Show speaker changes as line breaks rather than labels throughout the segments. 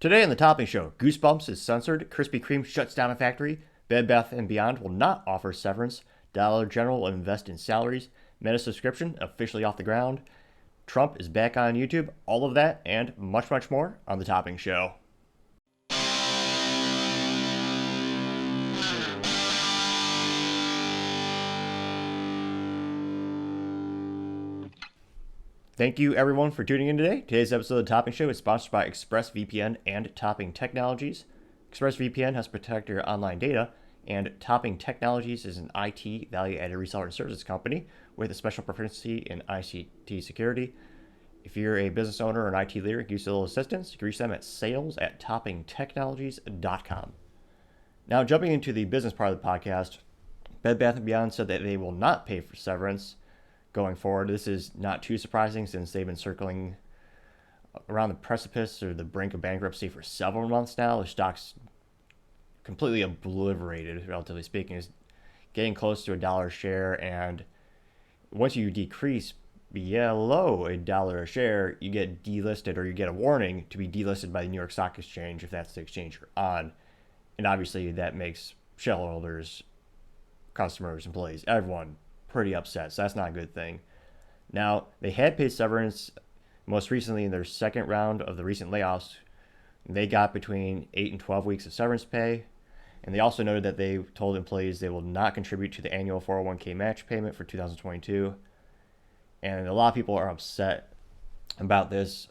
Today on the Topping Show, Goosebumps is censored, Krispy Kreme shuts down a factory, Bed Bath & Beyond will not offer severance, Dollar General will invest in salaries, Meta subscription officially off the ground, Trump is back on YouTube, all of that and much, much more on the Topping Show. Thank you everyone for tuning in today. Today's episode of the Topping Show is sponsored by ExpressVPN and Topping Technologies. ExpressVPN has protected your online data, and Topping Technologies is an IT value-added reseller and services company with a special proficiency in ICT security. If you're a business owner or an IT leader and use a little assistance, you can reach them at sales@toppingtechnologies.com. Now, jumping into the business part of the podcast, Bed Bath & Beyond said that they will not pay for severance going forward. This is not too surprising since they've been circling around the precipice or the brink of bankruptcy for several months now. The stock's completely obliterated, relatively speaking. It's getting close to $1 a share, and once you decrease below $1 a share, you get delisted, or you get a warning to be delisted by the New York Stock Exchange if that's the exchange you're on. And obviously that makes shareholders, customers, employees, everyone pretty upset, so that's not a good thing. Now, they had paid severance most recently in their second round of the recent layoffs. They got between 8 and 12 weeks of severance pay, and they also noted that they told employees they will not contribute to the annual 401k match payment for 2022. And a lot of people are upset about this.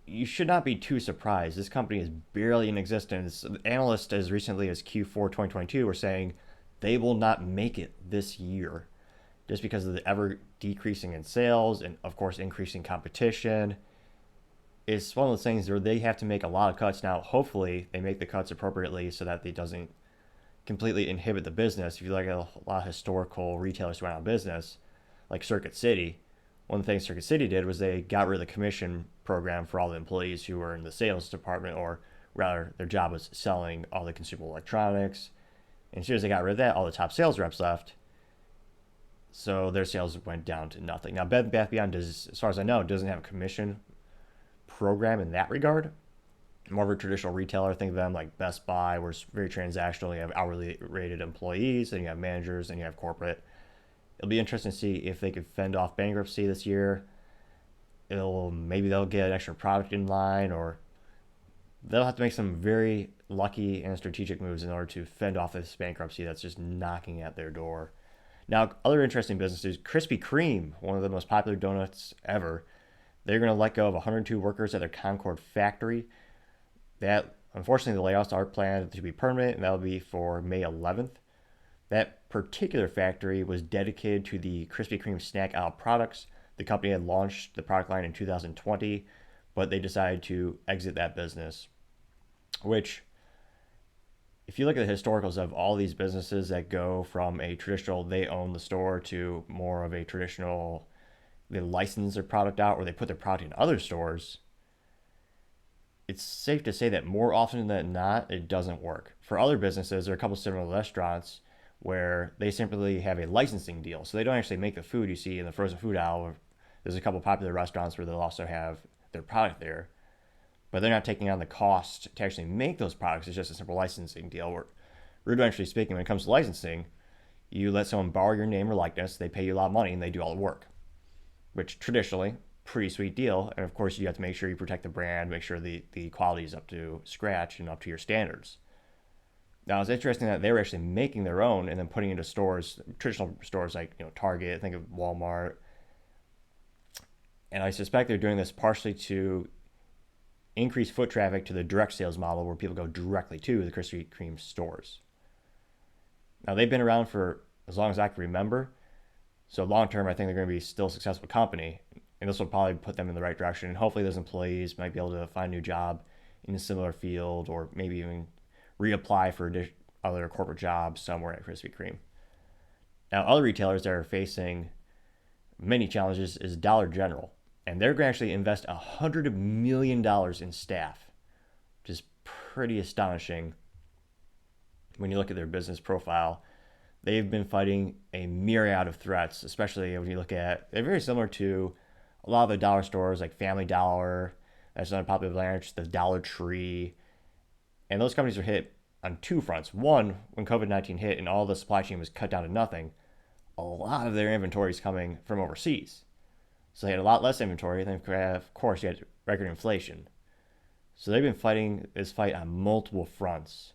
You should not be too surprised. This company is barely in existence. Analysts as recently as Q4 2022 were saying they will not make it this year just because of the ever decreasing in sales and, of course, increasing competition. It's one of those things where they have to make a lot of cuts. Now, hopefully, they make the cuts appropriately so that it doesn't completely inhibit the business. If you look at a lot of historical retailers who went out of business, like Circuit City, one of the things Circuit City did was they got rid of the commission program for all the employees who were in the sales department, or rather, their job was selling all the consumable electronics. And as soon as they got rid of that, all the top sales reps left. So their sales went down to nothing. Now, Bed Bath & Beyond does, as far as I know, doesn't have a commission program in that regard. More of a traditional retailer. Think of them like Best Buy, where it's very transactional. You have hourly rated employees, and you have managers, and you have corporate. It'll be interesting to see if they could fend off bankruptcy this year. Maybe they'll get an extra product in line, or they'll have to make some very lucky and strategic moves in order to fend off this bankruptcy that's just knocking at their door. Now, other interesting businesses, Krispy Kreme, one of the most popular donuts ever, they're going to let go of 102 workers at their Concord factory. That, unfortunately, the layoffs are planned to be permanent, and that'll be for May 11th. That particular factory was dedicated to the Krispy Kreme snack aisle products. The company had launched the product line in 2020, but they decided to exit that business, which, if you look at the historicals of all these businesses that go from a traditional they own the store to more of a traditional they license their product out, or they put their product in other stores, it's safe to say that more often than not, it doesn't work. For other businesses, there are a couple similar restaurants where they simply have a licensing deal. So they don't actually make the food you see in the frozen food aisle. There's a couple popular restaurants where they'll also have their product there, but they're not taking on the cost to actually make those products. It's just a simple licensing deal where, rudimentarily speaking, when it comes to licensing, you let someone borrow your name or likeness, they pay you a lot of money, and they do all the work, which traditionally, pretty sweet deal. And of course, you have to make sure you protect the brand, make sure the quality is up to scratch and up to your standards. Now, it's interesting that they were actually making their own and then putting into stores, traditional stores like Target, think of Walmart. And I suspect they're doing this partially to increase foot traffic to the direct sales model where people go directly to the Krispy Kreme stores. Now, they've been around for as long as I can remember. So long term, I think they're going to be still a successful company. And this will probably put them in the right direction. And hopefully those employees might be able to find a new job in a similar field, or maybe even reapply for other corporate jobs somewhere at Krispy Kreme. Now, other retailers that are facing many challenges is Dollar General. And they're going to actually invest $100 million in staff, which is pretty astonishing when you look at their business profile. They've been fighting a myriad of threats, especially when you look at, they're very similar to a lot of the dollar stores like Family Dollar, That's another popular brand. The Dollar Tree. And those companies are hit on two fronts. One, when COVID-19 hit and all the supply chain was cut down to nothing, a lot of their inventory is coming from overseas. So they had a lot less inventory. And then, of course, you had record inflation. So they've been fighting this fight on multiple fronts.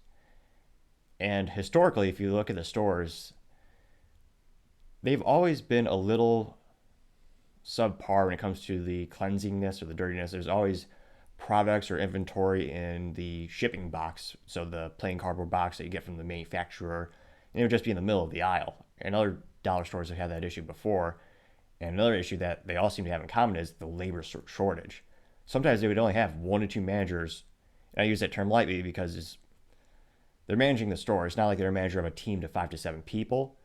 And historically, if you look at the stores, they've always been a little subpar when it comes to the cleansingness or the dirtiness. There's always products or inventory in the shipping box, so the plain cardboard box that you get from the manufacturer, and it would just be in the middle of the aisle. And other dollar stores have had that issue before. And another issue that they all seem to have in common is the labor shortage. Sometimes they would only have 1 to 2 managers. And I use that term lightly because they're managing the store. It's not like they're a manager of a team to 5 to 7 people,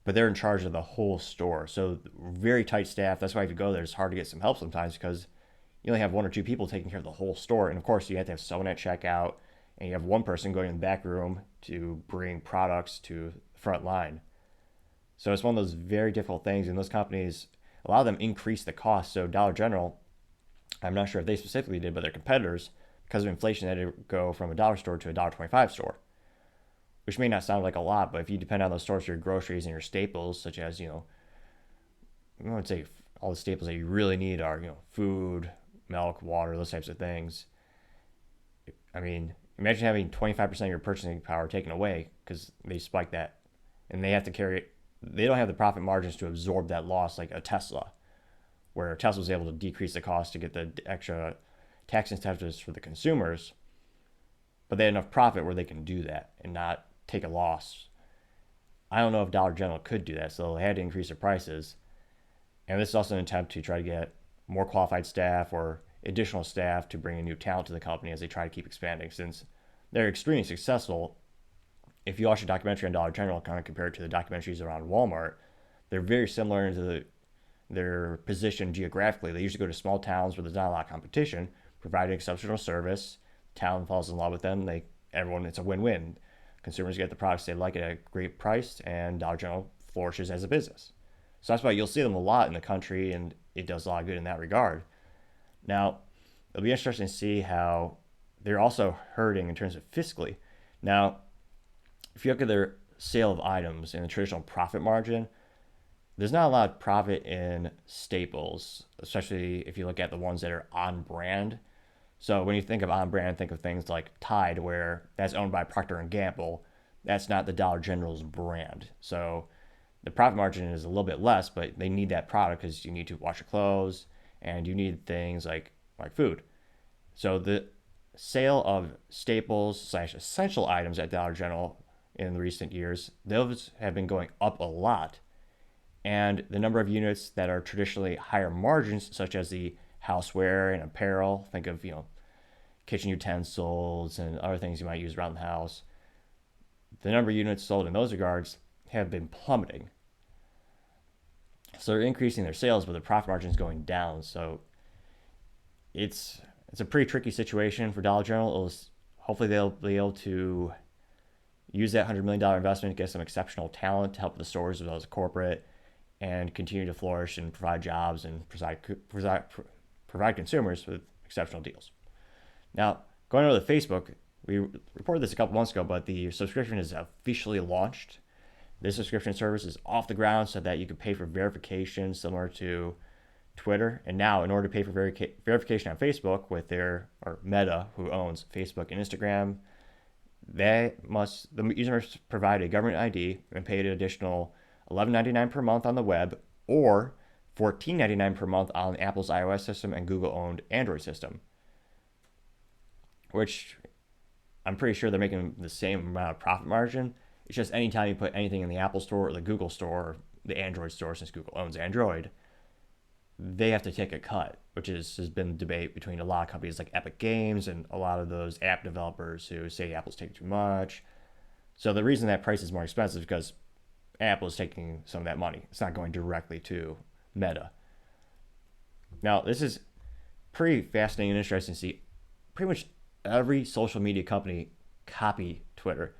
but they're in charge of the whole store. So very tight staff. That's why if you go there, it's hard to get some help sometimes because you only have 1 or 2 people taking care of the whole store. And of course, you have to have someone at checkout, and you have one person going in the back room to bring products to the front line. So it's one of those very difficult things. And those companies, a lot of them increase the cost. So Dollar General, I'm not sure if they specifically did, but their competitors, because of inflation, they had to go from a dollar store to a $1.25 store, which may not sound like a lot, but if you depend on those stores for your groceries and your staples, such as, I would say all the staples that you really need are, food, milk, water, those types of things. I mean, imagine having 25% of your purchasing power taken away because they spike that, and they have to carry it. They don't have the profit margins to absorb that loss like a Tesla, where Tesla was able to decrease the cost to get the extra tax incentives for the consumers, but they had enough profit where they can do that and not take a loss. I don't know if Dollar General could do that, so they had to increase their prices. And this is also an attempt to try to get more qualified staff or additional staff to bring in new talent to the company as they try to keep expanding, since they're extremely successful. If you watch a documentary on Dollar General, kind of compared to the documentaries around Walmart, they're very similar into their position geographically. They usually go to small towns where there's not a lot of competition, providing exceptional service. Town falls in love with them. It's a win-win. Consumers get the products they like at a great price, and Dollar General flourishes as a business. So that's why you'll see them a lot in the country, and it does a lot of good in that regard. Now, it'll be interesting to see how they're also hurting in terms of fiscally. Now, if you look at their sale of items and the traditional profit margin, there's not a lot of profit in staples, especially if you look at the ones that are on brand. So when you think of on brand, think of things like Tide, where that's owned by Procter and Gamble. That's not the Dollar General's brand. So the profit margin is a little bit less, but they need that product because you need to wash your clothes and you need things like food. So the sale of staples / essential items at Dollar General in recent years, those have been going up a lot. And the number of units that are traditionally higher margins, such as the houseware and apparel, think of, kitchen utensils and other things you might use around the house, the number of units sold in those regards have been plummeting. So they're increasing their sales, but the profit margin is going down. So it's a pretty tricky situation for Dollar General. Hopefully they'll be able to use that $100 million investment to get some exceptional talent to help the stores as well as corporate, and continue to flourish and provide jobs and provide consumers with exceptional deals. Now, going over to Facebook, we reported this a couple months ago, but the subscription is officially launched. This subscription service is off the ground so that you can pay for verification similar to Twitter. And now, in order to pay for verification on Facebook with Meta, who owns Facebook and Instagram, the user must provide a government ID and pay an additional $11.99 per month on the web, or $14.99 per month on Apple's iOS system and Google-owned Android system, which I'm pretty sure they're making the same amount of profit margin. It's just anytime you put anything in the Apple Store or the Google Store or the Android Store, since Google owns Android, they have to take a cut, which has been the debate between a lot of companies like Epic Games and a lot of those app developers who say Apple's taking too much. So the reason that price is more expensive is because Apple is taking some of that money. It's not going directly to Meta. Now, this is pretty fascinating and interesting to see. Pretty much every social media company copy Twitter.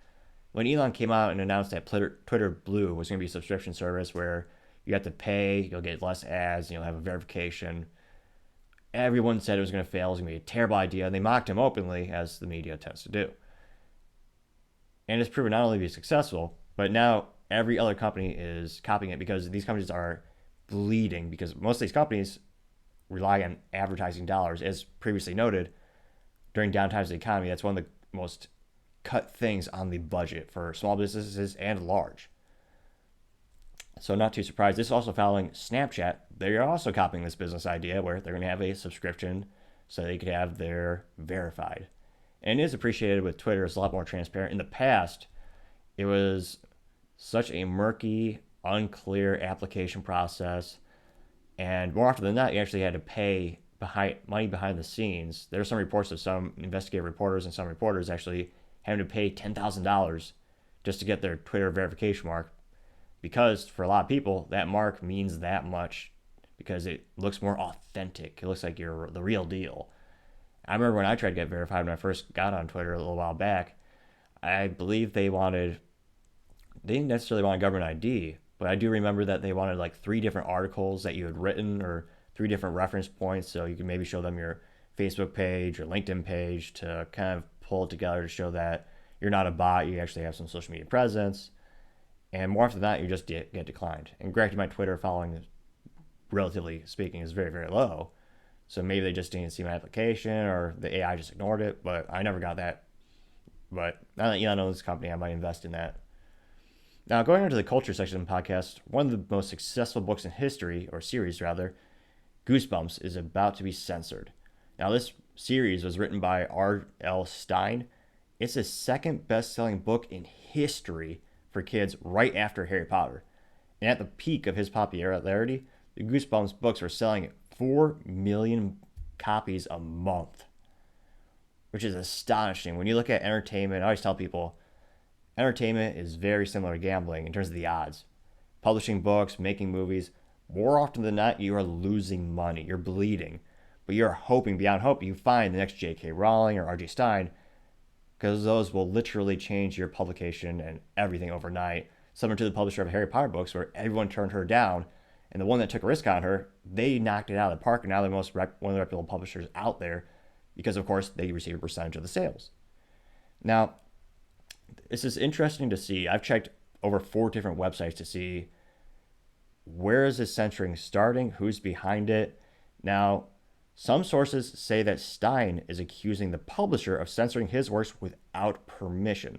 When Elon came out and announced that Twitter Blue was going to be a subscription service where you have to pay, you'll get less ads, and you'll have a verification, Everyone said it was going to fail, it was going to be a terrible idea, and they mocked him openly, as the media tends to do. And it's proven not only to be successful, but now every other company is copying it because these companies are bleeding, because most of these companies rely on advertising dollars. As previously noted, during downtimes of the economy, that's one of the most cut things on the budget for small businesses and large. So not too surprised. This is also following Snapchat. They're also copying this business idea where they're going to have a subscription so they could have their verified. And it is appreciated with Twitter. It's a lot more transparent. In the past, it was such a murky, unclear application process. And more often than not, you actually had to pay money behind the scenes. There are some reports of some investigative reporters and some reporters actually having to pay $10,000 just to get their Twitter verification mark, because for a lot of people, that mark means that much because it looks more authentic. It looks like you're the real deal. I remember when I tried to get verified when I first got on Twitter a little while back, I believe they didn't necessarily want a government ID, but I do remember that they wanted like 3 different articles that you had written or 3 different reference points, so you can maybe show them your Facebook page or LinkedIn page to kind of pull it together to show that you're not a bot, you actually have some social media presence. And more often than that, you just get declined. And granted, my Twitter following, relatively speaking, is very, very low. So maybe they just didn't see my application or the AI just ignored it, but I never got that. But now that Elon owns this company, I might invest in that. Now, going into the culture section of the podcast, one of the most successful books in history, or series rather, Goosebumps, is about to be censored. Now, this series was written by R.L. Stine. It's the second best-selling book in history for kids right after Harry Potter. And at the peak of his popularity, the Goosebumps books were selling 4 million copies a month, which is astonishing. When you look at entertainment, I always tell people, entertainment is very similar to gambling in terms of the odds. Publishing books, making movies, more often than not, you are losing money. You're bleeding. But you're hoping beyond hope you find the next J.K. Rowling or R.J. Stein, because those will literally change your publication and everything overnight. Similar to the publisher of Harry Potter books, where everyone turned her down, and the one that took a risk on her, they knocked it out of the park, and now they're one of the reputable publishers out there, because of course they receive a percentage of the sales. Now, this is interesting to see. I've checked over 4 different websites to see where is this censoring starting, who's behind it. Now, some sources say that Stein is accusing the publisher of censoring his works without permission.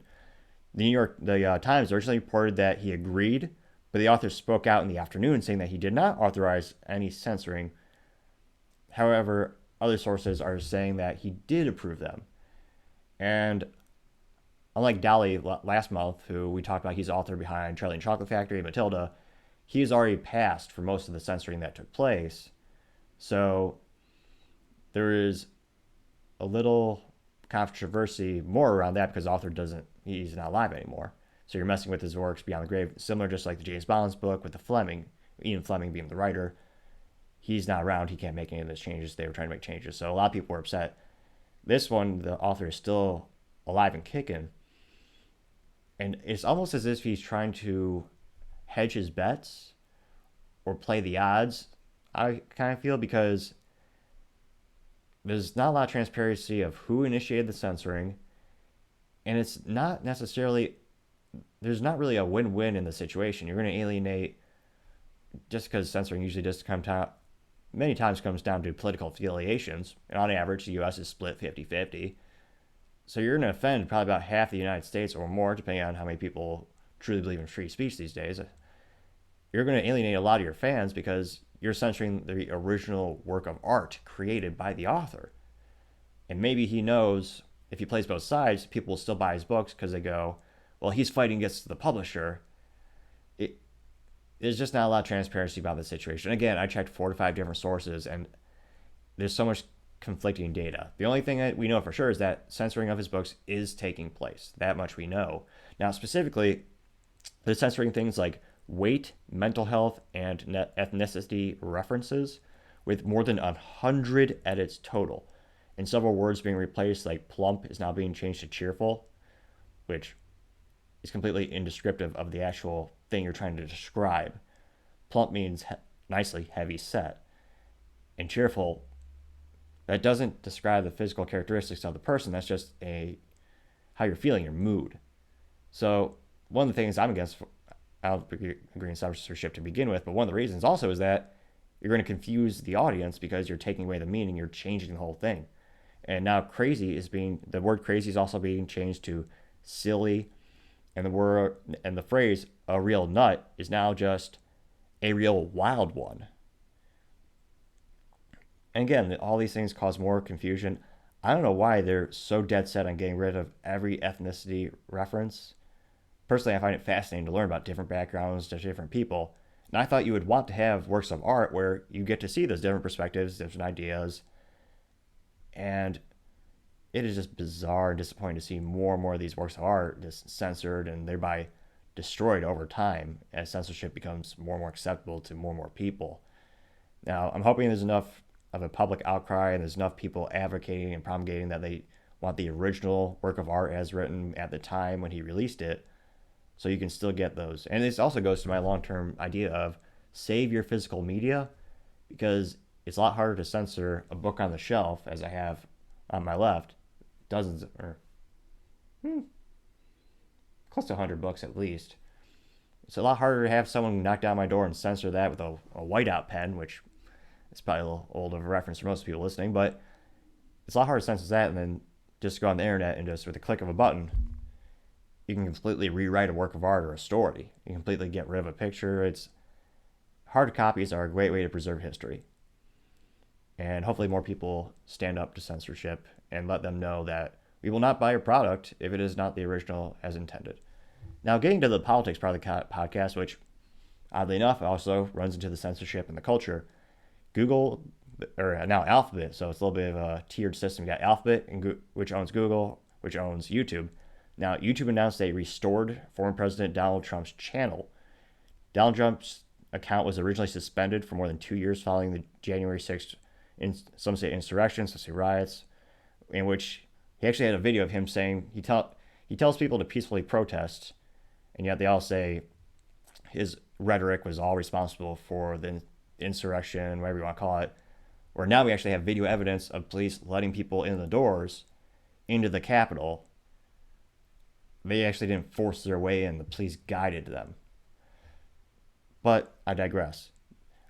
The Times originally reported that he agreed, but the author spoke out in the afternoon saying that he did not authorize any censoring. However, other sources are saying that he did approve them. And unlike Dolly last month, who we talked about, he's the author behind Charlie and the Chocolate Factory and Matilda, he's already passed for most of the censoring that took place. So there is a little controversy more around that because the author he's not alive anymore. So you're messing with his works beyond the grave, similar just like the James Bond's book with the Fleming, Ian Fleming being the writer. He's not around, he can't make any of those changes. They were trying to make changes. So a lot of people were upset. This one, the author is still alive and kicking. And it's almost as if he's trying to hedge his bets or play the odds, I kind of feel, because there's not a lot of transparency of who initiated the censoring, and it's not necessarily, there's not really a win-win in the situation. You're going to alienate, just because censoring usually just many times comes down to political affiliations, and on average the U.S. is split 50-50. So you're going to offend probably about half the United States or more, depending on how many people truly believe in free speech these days. You're going to alienate a lot of your fans because you're censoring the original work of art created by the author. And maybe he knows if he plays both sides, people will still buy his books because they go, well, he's fighting against the publisher. There's just not a lot of transparency about the situation. Again, I checked 4 to 5 different sources, and there's so much conflicting data. The only thing that we know for sure is that censoring of his books is taking place. That much we know. Now, specifically, they're censoring things like weight, mental health, and ethnicity references, with more than 100 edits total, and several words being replaced, like plump is now being changed to cheerful, which is completely indescriptive of the actual thing you're trying to describe. Plump means nicely heavy set, and cheerful That doesn't describe the physical characteristics of the person. That's just how you're feeling, your mood. So one of the things I'm against, I don't agree in censorship to begin with, but one of the reasons also is that you're going to confuse the audience because you're taking away the meaning, you're changing the whole thing. And now the word crazy is also being changed to silly, and the phrase a real nut is now just a real wild one. And again, all these things cause more confusion. I don't know why they're so dead set on getting rid of every ethnicity reference. Personally, I find it fascinating to learn about different backgrounds, different people. And I thought you would want to have works of art where you get to see those different perspectives, different ideas. And it is just bizarre and disappointing to see more and more of these works of art just censored and thereby destroyed over time as censorship becomes more and more acceptable to more and more people. Now, I'm hoping there's enough of a public outcry and there's enough people advocating and promulgating that they want the original work of art as written at the time when he released it, so you can still get those. And this also goes to my long-term idea of save your physical media, because it's a lot harder to censor a book on the shelf, as I have on my left, dozens or close to 100 books at least. It's a lot harder to have someone knock down my door and censor that with a whiteout pen, which is probably a little old of a reference for most people listening, but it's a lot harder to censor that and then just go on the internet and just with a click of a button, you can completely rewrite a work of art or a story. You can completely get rid of a picture. Hard copies are a great way to preserve history. And hopefully more people stand up to censorship and let them know that we will not buy your product if it is not the original as intended. Now, getting to the politics part of the podcast, which oddly enough also runs into the censorship and the culture, Google, or now Alphabet, so it's a little bit of a tiered system. You got Alphabet, which owns Google, which owns YouTube. Now, YouTube announced they restored former President Donald Trump's channel. Donald Trump's account was originally suspended for more than 2 years following the January 6th, some say insurrection, some say riots, in which he actually had a video of him saying he tells people to peacefully protest, and yet they all say his rhetoric was all responsible for the insurrection, whatever you want to call it. Where now we actually have video evidence of police letting people in the doors into the Capitol. They actually didn't force their way in. The police guided them. But I digress.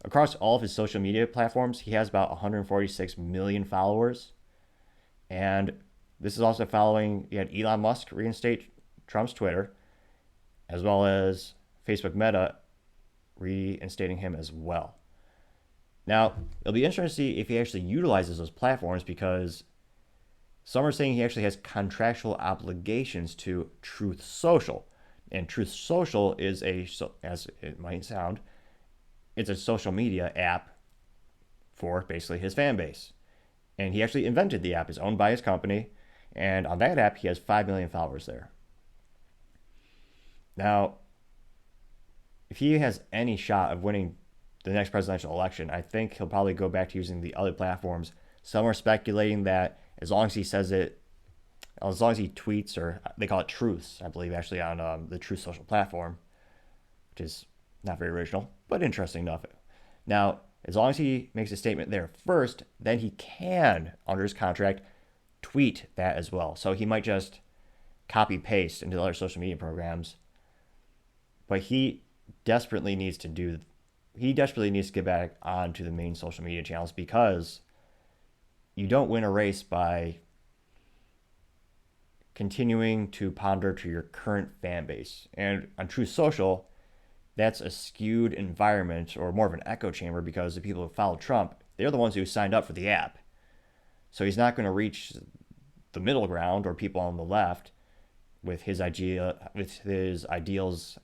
Across all of his social media platforms, he has about 146 million followers. And this is also following, you had Elon Musk reinstate Trump's Twitter, as well as Facebook Meta reinstating him as well. Now, it'll be interesting to see if he actually utilizes those platforms, because some are saying he actually has contractual obligations to Truth Social. And Truth Social is as it might sound, it's a social media app for basically his fan base. And he actually invented the app. It's owned by his company. And on that app, he has 5 million followers there. Now, if he has any shot of winning the next presidential election, I think he'll probably go back to using the other platforms. Some are speculating that as long as he says it, as long as he tweets, or they call it truths, I believe, actually on the Truth Social platform, which is not very original, but interesting enough. Now, as long as he makes a statement there first, then he can, under his contract, tweet that as well. So he might just copy paste into other social media programs, but he desperately needs to get back onto the main social media channels, because you don't win a race by continuing to pander to your current fan base. And on Truth Social, that's a skewed environment, or more of an echo chamber, because the people who follow Trump, they're the ones who signed up for the app. So he's not going to reach the middle ground or people on the left with his ideals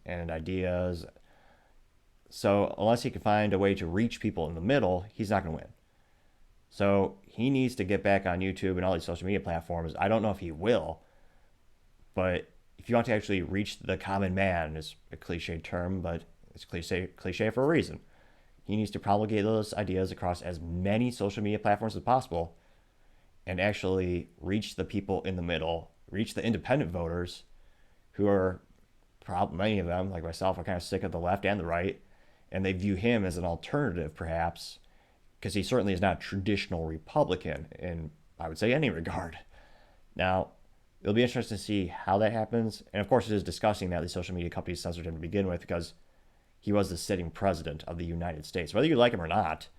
and ideas. So unless he can find a way to reach people in the middle, he's not going to win. So he needs to get back on YouTube and all these social media platforms. I don't know if he will, but if you want to actually reach the common man, is a cliche term, but it's cliche for a reason. He needs to promulgate those ideas across as many social media platforms as possible and actually reach the people in the middle, reach the independent voters who are, many of them, like myself, are kind of sick of the left and the right, and they view him as an alternative, perhaps, because he certainly is not a traditional Republican in, I would say, any regard. Now, it'll be interesting to see how that happens. And of course, it is disgusting that the social media companies censored him to begin with, because he was the sitting president of the United States. Whether you like him or not,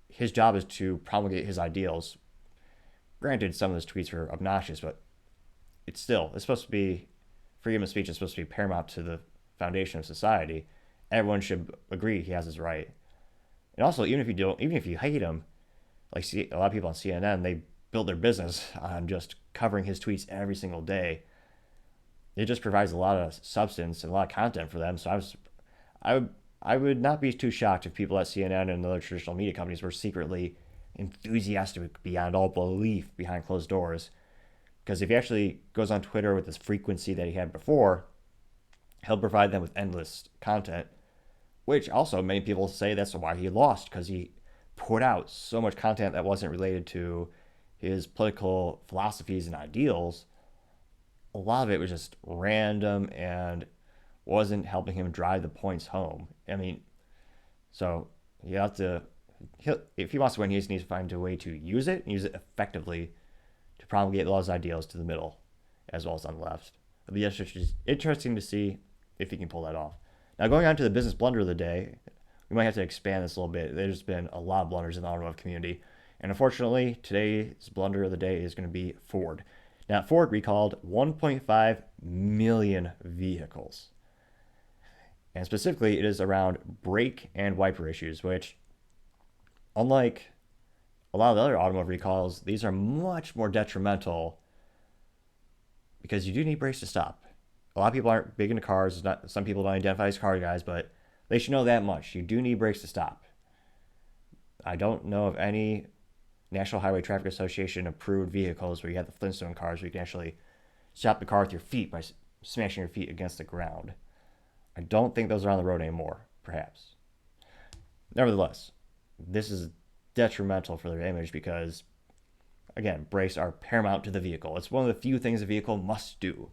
his job is to promulgate his ideals. Granted, some of his tweets are obnoxious, but it's supposed to be, freedom of speech is supposed to be paramount to the foundation of society. Everyone should agree he has his right. And also, even if you hate him, like a lot of people on CNN, they build their business on just covering his tweets every single day. It just provides a lot of substance and a lot of content for them. So I would not be too shocked if people at CNN and other traditional media companies were secretly enthusiastic beyond all belief behind closed doors. Because if he actually goes on Twitter with this frequency that he had before, he'll provide them with endless content, which also many people say that's why he lost, because he put out so much content that wasn't related to his political philosophies and ideals. A lot of it was just random and wasn't helping him drive the points home. I mean, so you have to, if he wants to win, he just needs to find a way to use it and use it effectively to promulgate those ideals to the middle as well as on the left. It'll be interesting to see if he can pull that off. Now, going on to the business blunder of the day, we might have to expand this a little bit. There's been a lot of blunders in the automotive community. And unfortunately, today's blunder of the day is going to be Ford. Now, Ford recalled 1.5 million vehicles. And specifically, it is around brake and wiper issues, which, unlike a lot of the other automotive recalls, these are much more detrimental because you do need brakes to stop. A lot of people aren't big into cars. Some people don't identify as car guys, but they should know that much. You do need brakes to stop. I don't know of any National Highway Traffic Association approved vehicles where you have the Flintstone cars where you can actually stop the car with your feet by smashing your feet against the ground. I don't think those are on the road anymore, perhaps. Nevertheless, this is detrimental for their image because, again, brakes are paramount to the vehicle. It's one of the few things a vehicle must do.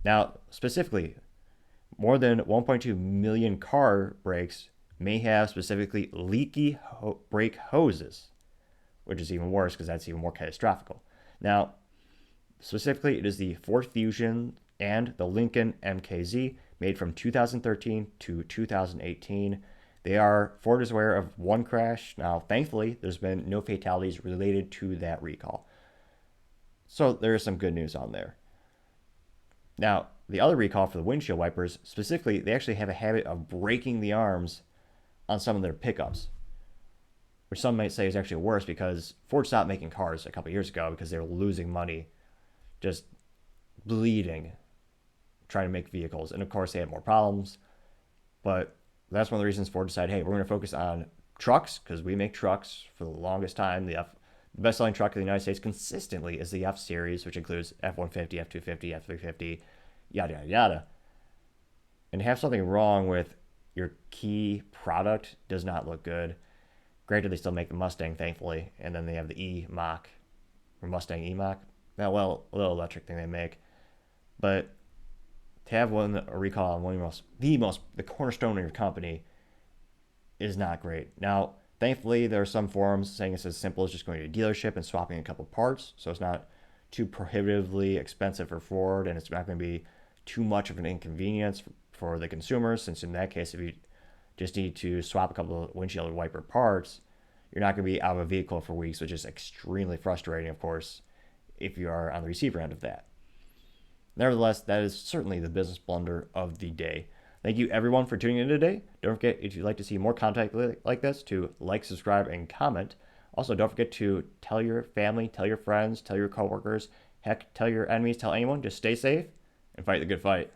Now, specifically, more than 1.2 million car brakes may have specifically leaky brake hoses, which is even worse because that's even more catastrophic. Now, specifically, it is the Ford Fusion and the Lincoln MKZ made from 2013 to 2018. Ford is aware of one crash. Now, thankfully, there's been no fatalities related to that recall. So there is some good news on there. Now, the other recall for the windshield wipers, specifically, they actually have a habit of breaking the arms on some of their pickups, which some might say is actually worse because Ford stopped making cars a couple years ago because they were losing money, just bleeding, trying to make vehicles. And of course, they had more problems. But that's one of the reasons Ford decided, hey, we're going to focus on trucks because we make trucks for the longest time. The best-selling truck in the United States consistently is the F-Series, which includes F-150, F-250, F-350, yada, yada, yada. And to have something wrong with your key product does not look good. Granted, they still make the Mustang, thankfully, and then they have the E-Mach, or Mustang E-Mach, that little electric thing they make. But to have a recall on one of the cornerstone of your company is not great. Now, thankfully, there are some forums saying it's as simple as just going to a dealership and swapping a couple parts, so it's not too prohibitively expensive for Ford, and it's not going to be too much of an inconvenience for the consumers, since in that case, if you just need to swap a couple of windshield wiper parts, you're not going to be out of a vehicle for weeks, which is extremely frustrating, of course, if you are on the receiver end of that. Nevertheless, that is certainly the business blunder of the day. Thank you, everyone, for tuning in today. Don't forget, if you'd like to see more content like this, to like, subscribe, and comment. Also, don't forget to tell your family, tell your friends, tell your coworkers, heck, tell your enemies, tell anyone. Just stay safe and fight the good fight.